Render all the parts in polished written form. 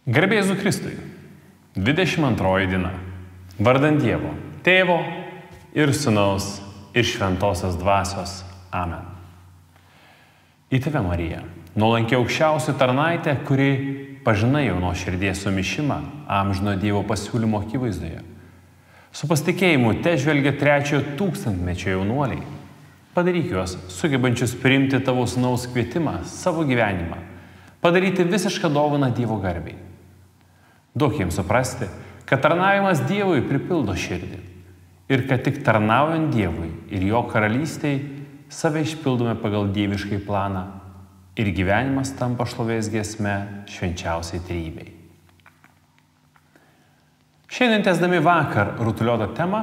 Garbė Jėzui Kristui. 22 diena. Vardant Dievo, Tėvo ir Sūnaus ir Šventosios Dvasios. Amen. Į Tave, Marija, nuolanki aukščiausia tarnaitė, kuri pažinai jau nuo širdies sumišimą amžino Dievo pasiūlymo akivaizdoje. Su pasitikėjimu te žvelgia 3 tūkstantmečio jaunuoliai. Padaryk juos sugebančius priimti Tavo Sūnaus kvietimą savo gyvenimą, padaryti visišką dovaną Dievo garbei. Duok jiems suprasti, kad tarnavimas Dievui pripildo širdį ir kad tik tarnaujant Dievui ir Jo karalystei save išpildome pagal dieviškai planą ir gyvenimas tampa šlovės giesme švenčiausiai trejybei. Šiandien tęsdami vakar rutuliotą temą,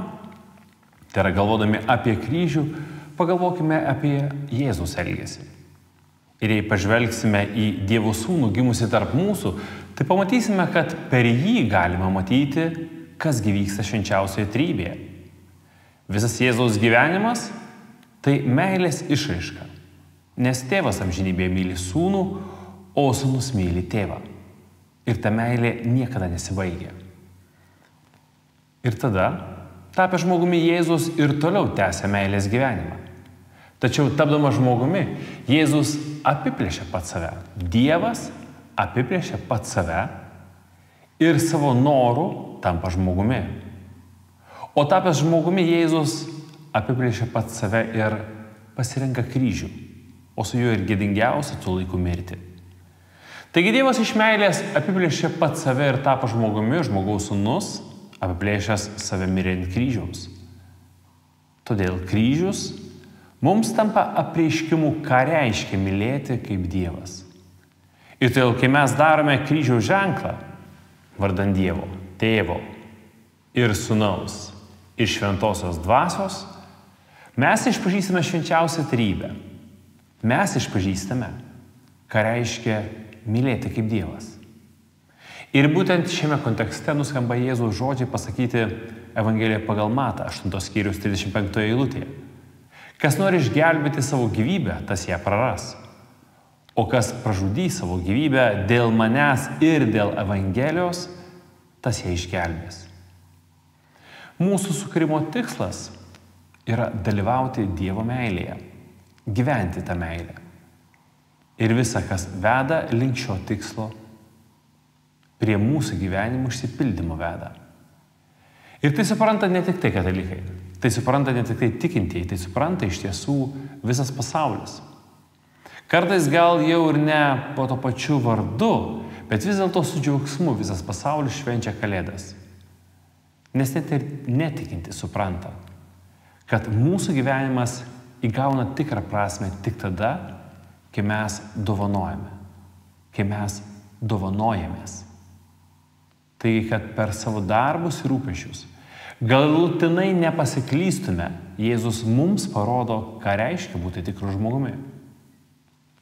tai yra galvodami apie kryžių, pagalvokime apie Jėzaus elgesį. Ir jei pažvelgsime į Dievo Sūnų gimusį tarp mūsų, tai pamatysime, kad per jį galima matyti, kas vyksta švenčiausioje trejybėje. Visas Jėzaus gyvenimas – tai meilės išraiška, nes tėvas amžinybėje myli sūnų, o sūnus myli tėvą. Ir ta meilė niekada nesibaigia. Ir tada, tapęs žmogumi, Jėzus ir toliau tęsia meilės gyvenimą. Tačiau tapdamas žmogumi, Jėzus apiplėšia pats save. Dievas apiplėšia pats save ir savo norų tampa žmogumi. O tapęs žmogumi, Jėzus apiplėšia pats save ir pasirenka kryžių, o su juo ir gėdingiausia tų laikų mirti. Taigi Dievas iš meilės apiplėšia pats save ir tapo žmogumi, žmogaus sūnus, apiplėšęs save mirė ant kryžiaus. Todėl kryžius mums tampa apreiškimu, ką reiškia mylėti kaip Dievas. Ir todėl, kai mes darome kryžiaus ženklą, vardant Dievo, Tėvo ir Sūnaus ir Šventosios Dvasios, mes išpažįstame švenčiausią trejybę. Mes išpažįstame, ką reiškia mylėti kaip Dievas. Ir būtent šiame kontekste nuskamba Jėzaus žodžiai pasakyti Evangelijoje pagal Matą, 8 skyrius 35 eilutėje. Kas nori išgelbėti savo gyvybę, tas ją praras. O kas pražudys savo gyvybę dėl manęs ir dėl Evangelijos, tas ją išgelbės. Mūsų sukūrimo tikslas yra dalyvauti Dievo meilėje, gyventi tą meilę. Ir visa, kas veda link šio tikslo, prie mūsų gyvenimo išsipildymo veda. Ir tai supranta ne tik tai katalikai, tai supranta ne tik tai tikintieji, tai supranta iš tiesų visas pasaulis. Kartais gal jau ir ne po to pačiu vardu, bet vis dėlto su džiaugsmu visas pasaulis švenčia Kalėdas. Nes net ir netikinti supranta, kad mūsų gyvenimas įgauna tikrą prasme tik tada, kai mes dovanojame, kai mes dovanojamės. Taigi, kad per savo darbus ir rūpesčius galutinai nepasiklystume, Jėzus mums parodo, ką reiškia būti tikru žmogumi.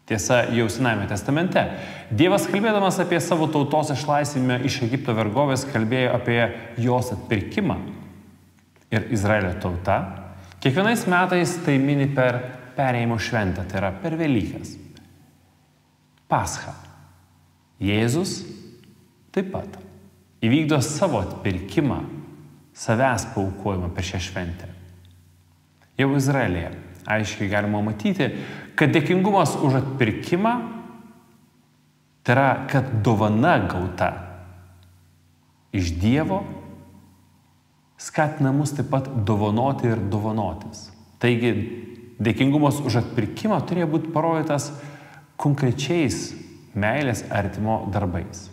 Tiesa, jau Senajame testamente Dievas, kalbėdamas apie savo tautos išlaisvinimą iš Egipto vergovės, kalbėjo apie jos atpirkimą. Ir Izraelio tauta kiekvienais metais tai mini per perėjimo šventę, tai yra per Velykas. Paschą. Jėzus taip pat įvykdo savo atpirkimą, savęs paaukojimą per šią šventę. Jau Izraelyje aiškiai galima matyti, kad dėkingumas už atpirkimą, tai yra, kad dovana gauta iš Dievo, skatina mus taip pat dovanoti ir dovanotis. Taigi, dėkingumas už atpirkimą turėjo būti parodytas konkrečiais meilės artimo darbais.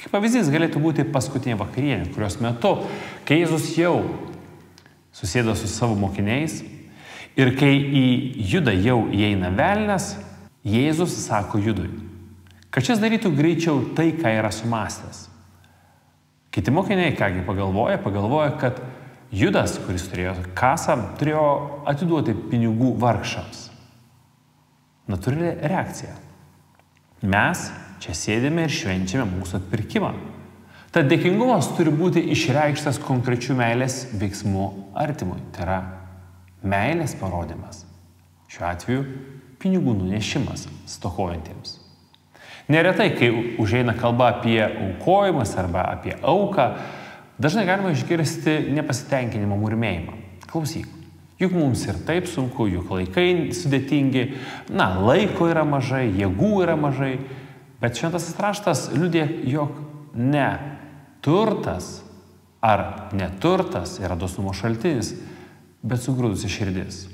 Kaip pavyzdys galėtų būti paskutinė vakarienė, kurios metu, kai Jėzus jau susėdo su savo mokiniais ir kai į Judą jau įeina velnias, Jėzus sako Judui, kad šis darytų greičiau tai, ką yra sumąstęs. Kiti mokiniai, kągi pagalvoja, kad Judas, kuris turėjo kasą, turėjo atiduoti pinigų vargšams. Natūrali reakcija. Mes čia sėdime ir švenčiame mūsų atpirkimą. Tad dėkingumas turi būti išreikštas konkrečių meilės veiksmų artimui. Tai yra meilės parodymas. Šiuo atveju pinigų nunešimas stokojantiems. Neretai, kai užeina kalba apie aukojimus arba apie auką, dažnai galima išgirsti nepasitenkinimo murmėjimą. Klausyk, juk mums ir taip sunku, juk laikai sudėtingi, laiko yra mažai, jėgų yra mažai, bet šventasis raštas liudija, jog ne turtas ar neturtas yra dosnumo šaltinis, bet sugrūdusi širdis.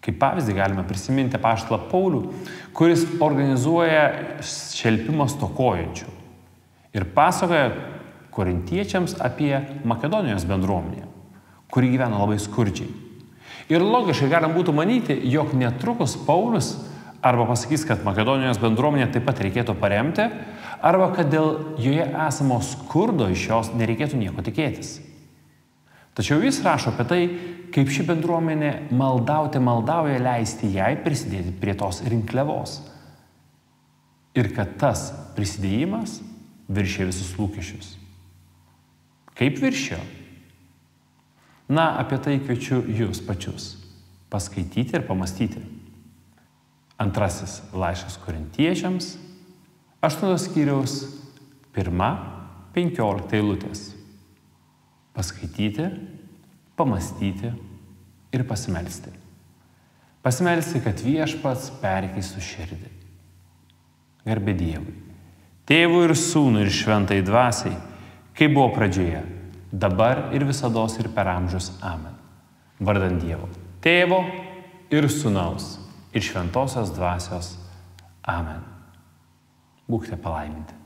Kaip pavyzdį galime prisiminti apaštalą Paulių, kuris organizuoja šelpimą stokojančių ir pasakoja korintiečiams apie Makedonijos bendruomenę, kuri gyveno labai skurdžiai. Ir logiškai galim būtų manyti, jog netrukus Paulius arba pasakys, kad Makedonijos bendruomenę taip pat reikėtų paremti, arba kad dėl joje esamo skurdo iš jos nereikėtų nieko tikėtis. Tačiau jis rašo apie tai, kaip ši bendruomenė maldauja leisti jai prisidėti prie tos rinkliavos. Ir kad tas prisidėjimas viršė visus lūkesčius. Kaip viršėjo? Apie tai kviečiu jūs pačius paskaityti ir pamastyti. Antrasis laiškas korintiečiams, 8 skyriaus 1-15 eilutės. Paskaityti, pamastyti ir pasimelsti. Pasimelsti, kad viešpats perkeistų širdį. Garbė Dievui, Tėvui ir Sūnui ir Šventai Dvasiai, kaip buvo pradžioje, dabar ir visados ir per amžius. Amen. Vardan Dievo, Tėvo ir Sūnaus ir Šventosios Dvasios. Amen. Būkite palaiminti.